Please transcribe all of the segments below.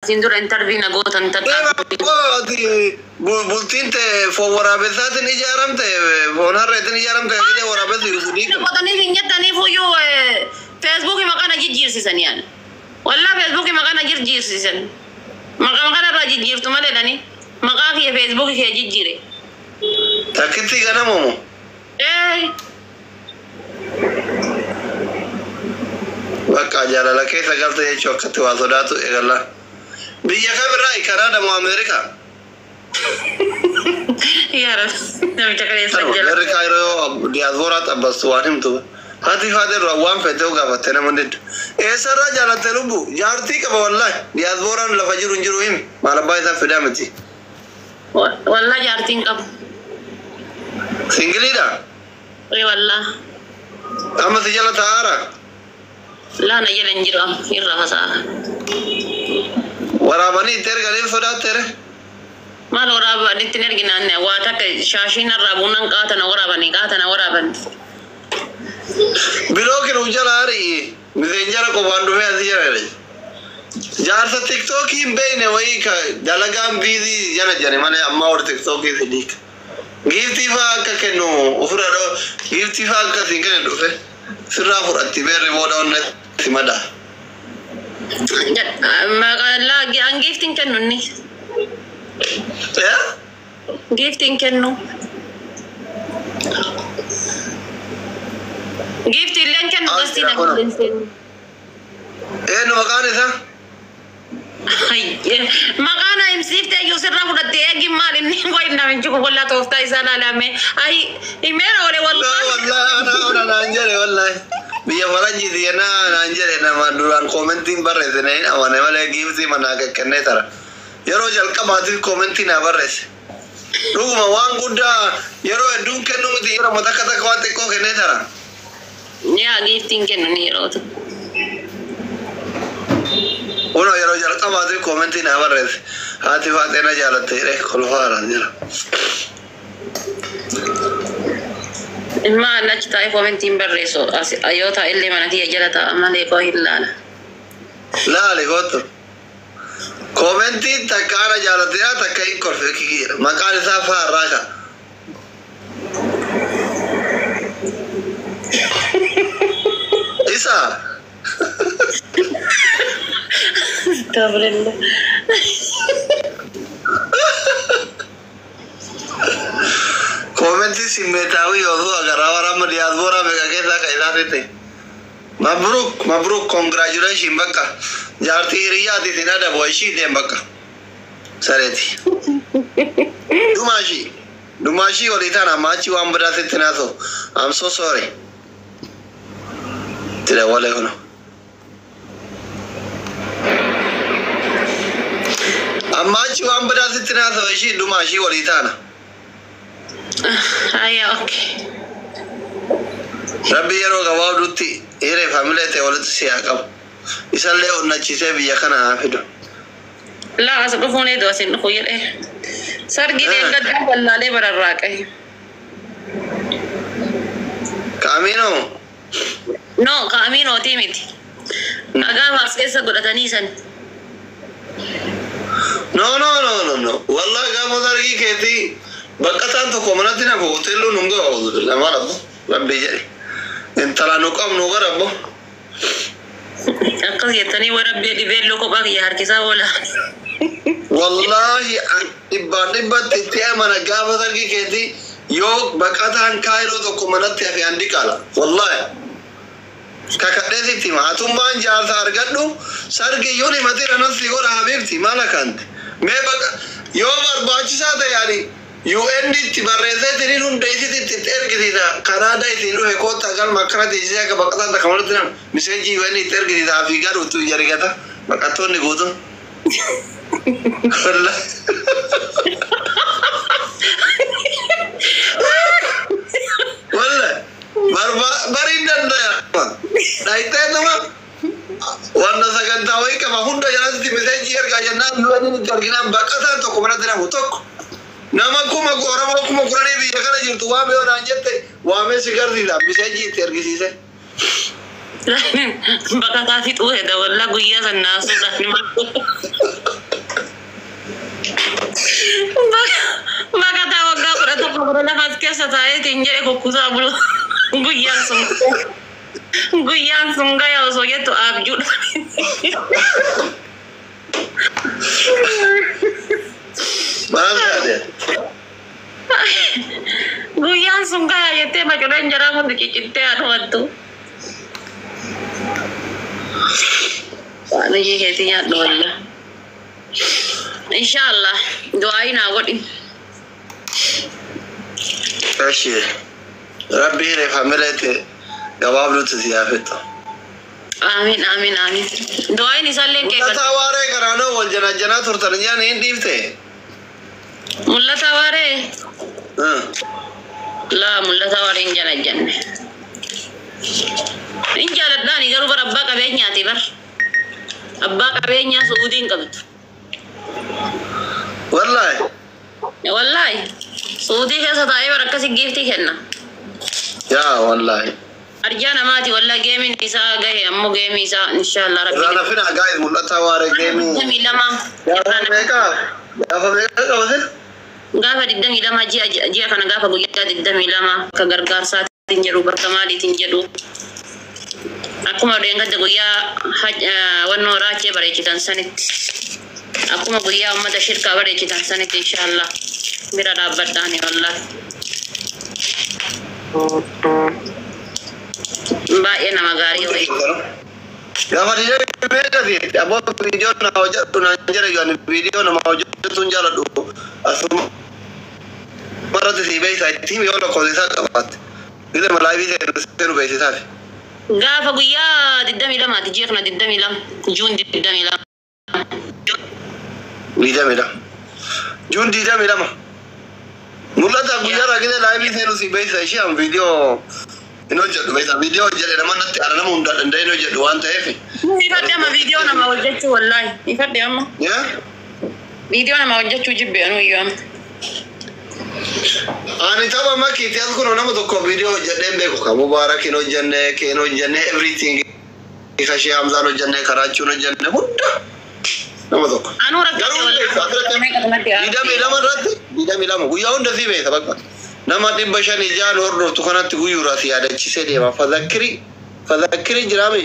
Sindura intervina gotan bultinte fowara besatin ijaramte bonarretin ijaramte kide wara besu yusudi qotani hinyatani fuyu Facebook makana jijjirsisan yani walla Facebook makana jijjirsisan makana ra jijjirtu male dani makaki ya Facebook ke jijjire takiti gana momo baka jalala kesa galta ya chokati wa sodatu egalla biya kamera ikarada mu Amerika ya ras nam chakare sajjala Amerika iro diaspora tabaswanim tu hati fader rawam feteu ga batena mandit esara jala telubu jarti ka wallahi diaspora la fajirun jiruhim mala bayta fidamati wallahi jartin kam singlida wallahi amma sijala taara la na yelen jiro am irra hasa warabani tergalil soda tere mal waraba ditiner ginanne wata ka shashina rabunan qatana warabani bilokin ujalari mizenjara ko bandu me azijare jarsa tiktok in beine wai ka dalagam bizi jana mane amma or tiktok is dik gifti fa ka kenu ufrado gifti fa ka singane do fe sirra furati be rewodon simada magala ang gifting kanu ni ya gifting kanu gifting len kanu gastina gifting no makane sa ay makana imsifte yusirra fudate gimal ni ko inna min juko wala tofta isana lame ay imera wala wallahi ana anjere wallahi biya walanji diana anjere na maduran commenting barre ne awane wala gifti manaka kenne tara yaro jal kamati commenting na barre ruguma wanguda yaro edun kenu mti yaro matakata kwate ko kenne tara ya gifting kenu ni yaro uno yaro jal kamati commenting na barre hati fatena jalate re kolfara jara ما نجتا commenting بريسو ايوتا اللي منتي جلتا امالي كو هلال لا لغوتو commenting takara jalate ya takai korfeki makale safa raka isa tabrilla commenting simetawi yozo agar awara diaspora mega kesa kaidate mabruk congratulations baka jarti riyadi tinada boishi dem baka sareti dumashi oditana machi wambra tinaso I'm so sorry tira wale kono amachi wambra tinaso ishi dumashi oditana aya okay rabbi yaro ga wawdutti ire family te wala siyaqam isalle onna chise biya kana hafido la asabu fone do sin ko yele sargi de gadda wallale bararraqai kamino no kamino timiti aga vaskesa godatani san no wallahi ga modargi keti bakatan to komanati na hotel nunga awdu la marabo rabbi jari entala no kam no garabo akal yetani warabbi di bello ko bagi harkisa wala wallahi ibba tete mana ga modargi keti yo bakatan kairo to komanati afi andikala wallahi kakadeti tima atumban jar sargaddu sarge yoni matira nafsi gora habibti malakant me baka yo barbachi sata yani UN di barreze tinun daisi tergida Canada tinu hekota gal makra dejja ka bakata ta kamar tinan misenji wani tergida afigar utu jarigata bakato ni godo walla barindan da daite tama wanda saganta wai kama hunda yanati misenji erga jannan wani jargina bakata to kamar tinan utok nama kuma gorama kuma kurani bi yakana jirtu wa me ona jette wa me sigar dida bisaji tergisise Bakka taafii xuuhedha wallaa guyyaa sannaa suudhaan bakka taa waggaa 11 lafas keessa taa'eetiin jedhe kukkusaa bulu guyyaan sun gaya osoo jettu abjuudha. Guyyaan sun gaya jettee maculeen jaraa hundi ciccittee adumattu. Waan hojii keetii nyaadhu walla. Inshallah du'aayi naa godhi. Eshi Rabbi reefamileete gabaabduutti siyaafetta. Amiin amiin amiin. Du'aayin isaallee keessa. Mul'ata waaree garaanoo wal janaa turtan jaan hin dhiifte. Mul'ata waaree. La mul'ata waaree hin janne. In jaaladhaani garuu bara abbaa qabeenyaati bar. Abbaa qabeenyaa Suudiin qabdu. Wallahi. Suudii keessa taa'ee bara akkasii giiftii kenna. Yaa wallahi. Arjaa namaati wallahi geemiin isaa gahe ammoo geemii isaa inshallah rabbi. Irraa nafina gaa'is mul'ata waaree geemii. 22. Gaafa meeqa qabate? Gaafa 22 ji'a kana gaafa guyyaa 22 ka gargaarsaatiin jedhu bakka maaliitiin jedhu. Akkuma dheengadda guyyaa wannoo raachee bareechitan sanitti. Akkuma guyyaa ummata shirkaa bareechitan sanitti inshallah bira dhaabbadhaani wallahi. Baay'ee nama gaarii wayii. Gaafa dijee meeqati aboo viidiyoo nama hojjetu naan jira yoon viidiyoo nama hojjetu hin jaaladhu asuma marratti si beeysaa ittiin yoo lakkoofsisaa qabaatte gide malaabii seenu beeksisaafi. Gaafa guyyaa 22 ji'a kana 22 Juun 22. Juun 22. Mul'ata guyyaa raagile laayibii seenu si beeksisa ishee an viidiyoo hin hojjedhu beektaa viidiyoo hojjedhe nama natti ala nama hundaa danda'e hin hojjedhu waan ta'eef. Ifadhe amma viidiyoo nama hojjechuu wallaahi ifadhe amma. Viidiyoo nama hojjechuu jibbe anuu iyyuu amma. Ani tapha makiitii as kun nama tokko viidiyoo hojjedheen beeku ka Mubaarak hin hojjenne keen hojjenne everything kashee Hamzaan hojjenne Karaachuun hojjenne hunda nama tokko. Anuu rakkate wallaahi. 22 guyyaa hunda si beekta bakka. Nama 500 hordoftu kanatti guyyuura si yaadachiisee deema. Fadhakkiri jiraame.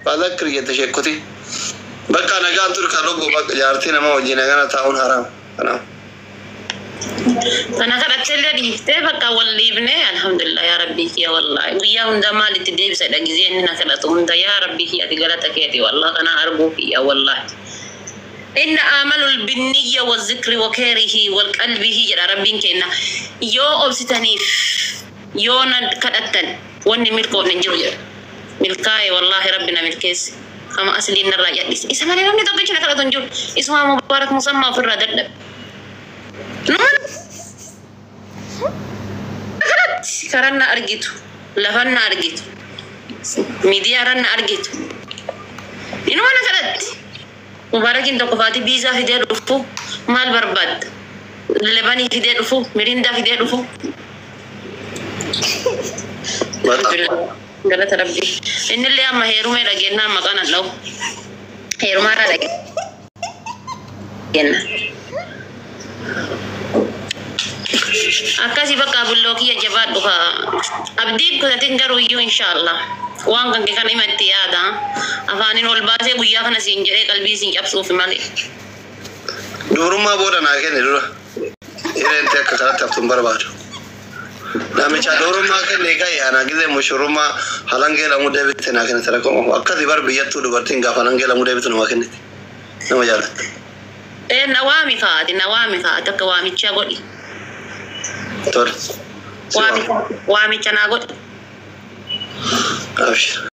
Fadhakkiri jette sheekoti. Bakka nagaan turka lubbu bakka jaartii nama wajjin nagana taa'uun haraam. Kanaaf. Kana kadhattee dhiiftee bakka walliifne alhamdulillah yaa rabbii kiyya wallahi. Guyyaa hunda maalitti deebisa dhagizee inni na kadhatu hunda yaa rabbii kiyya ati galata keeti wallahi kana arguu kiyya wallahi. إن آمل بالنية والذكر وكاره والقلبه جرى ربين كنا يو أبستنيف يو نكتتن وني ملكو نجرو جرى ملكاي والله ربنا ملكيس كما أصلي الرجال اسمه لنا نتوقع كنا كلا تنجر اسمه مبارك مسمى في الردد كرنا أرجيتو لفنا أرجيتو ميديا رنا أرجيتو إنه أنا كلت Mubarakin toko fati bisa fidee dhufu maal barbaad lebanii fidee dhufu mirindaa fidee dhufu galata rabbi innillee amma heerumee dhageenna maqaan allahu heerumaarraa dhageenna akkasii bakka bulloo kiyya jabaadhu ka abdiin kutatin garuu iyyuu inshallah waan kan kana himatti yaada afaanin ol baasee guyyaa kana siin jedhee qalbii siin cabsuuf malee. Durummaa booda naa kenne dura hireente akka kanatti haftuun barbaadu. Namicha durummaa kenne ka'e ana gizee mushurummaa halangee lamuu deebitte naa kenne sarakoo akkasii bar biyyattuu dubartiin gaafa halangee lamuu deebitu nama kenniti nama jaalatta. Nawaami kaa'ati akka waamichaa godhi. Tole. Waamicha naa godhi. Abshir.